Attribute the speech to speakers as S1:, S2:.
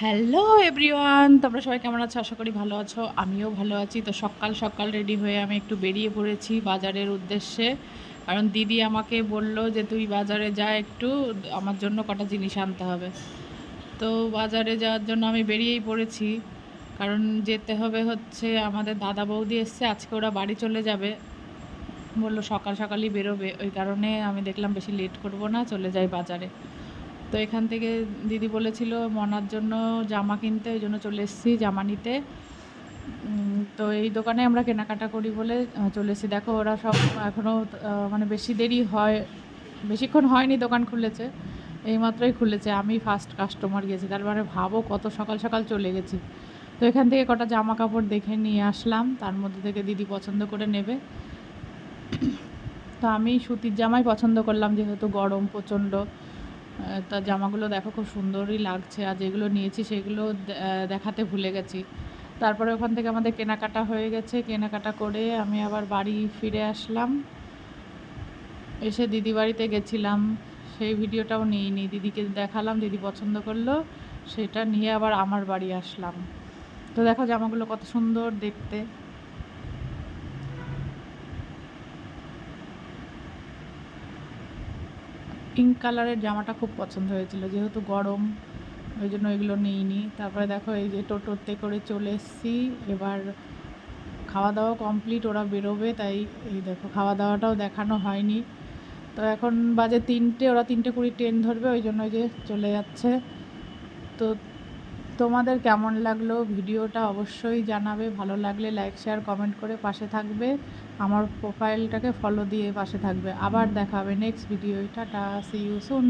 S1: Hello everyone, তোমরা সবাই কেমন আছো? আশা করি ভালো আছো। আমিও ভালো আছি। তো সকাল সকাল রেডি হয়ে আমি একটু বেরিয়ে পড়েছি বাজারের উদ্দেশ্যে। কারণ দিদি আমাকে বলল যে তুই বাজারে যা, একটু আমার জন্য কটা জিনিস আনতে হবে। তো বাজারে যাওয়ার জন্য আমি বেরিয়েই পড়েছি। কারণ যেতে হবে হচ্ছে, আমাদের দাদা বৌদি এসছে আজকে, ওরা বাড়ি চলে যাবে। বললো সকাল সকালই বেরোবে, ওই কারণে আমি দেখলাম বেশি লেট করব না, চলে যাই বাজারে। তো এখান থেকে দিদি বলেছিল মনার জন্য জামা কিনতে, ওই জন্য চলে এসেছি জামা নিতে। তো এই দোকানে আমরা কেনাকাটা করি বলে চলে এসেছি। দেখো ওরা সব এখনও মানে বেশি দেরি হয়, বেশিক্ষণ হয়নি দোকান খুলেছে, এইমাত্রই খুলেছে। আমি ফার্স্ট কাস্টমার গেছি, তার মানে ভাবো কত সকাল সকাল চলে গেছি। তো এখান থেকে কটা জামা কাপড় দেখে নিয়ে আসলাম, তার মধ্যে থেকে দিদি পছন্দ করে নেবে। তো আমি সুতির জামাই পছন্দ করলাম, যেহেতু গরম প্রচণ্ড। তা জামাগুলো দেখো খুব সুন্দরই লাগছে, আর যেগুলো নিয়েছি সেগুলো দেখাতে ভুলে গেছি। তারপরে ওখান থেকে আমাদের কেনাকাটা হয়ে গেছে, কেনাকাটা করে আমি আবার বাড়ি ফিরে আসলাম। এসে দিদি বাড়িতে গেছিলাম, সেই ভিডিওটাও নিইনি, দিদিকে দেখালাম, দিদি পছন্দ করলো, সেটা নিয়ে আবার আমার বাড়ি আসলাম। তো দেখো জামাগুলো কত সুন্দর দেখতে। পিঙ্ক কালারের জামাটা খুব পছন্দ হয়েছিল, যেহেতু গরম ওই জন্য এগুলো নিইনি। তারপরে দেখো এই যে টোটোতে করে চলে এসেছি। এবার খাওয়া দাওয়া কমপ্লিট, ওরা বেরোবে, তাই এই দেখো খাওয়া দাওয়াটাও দেখানো হয়নি। তো এখন বাজে 3টে, ওরা 3টে 20 ট্রেন ধরবে, ওই জন্য যে চলে যাচ্ছে। তো তোমাদের কেমন লাগলো ভিডিওটা অবশ্যই জানাবে, ভালো লাগলে লাইক শেয়ার কমেন্ট করে পাশে থাকবে, আমার প্রোফাইলটাকে ফলো দিয়ে পাশে থাকবে। আবার দেখা হবে next video. Tata, see you soon.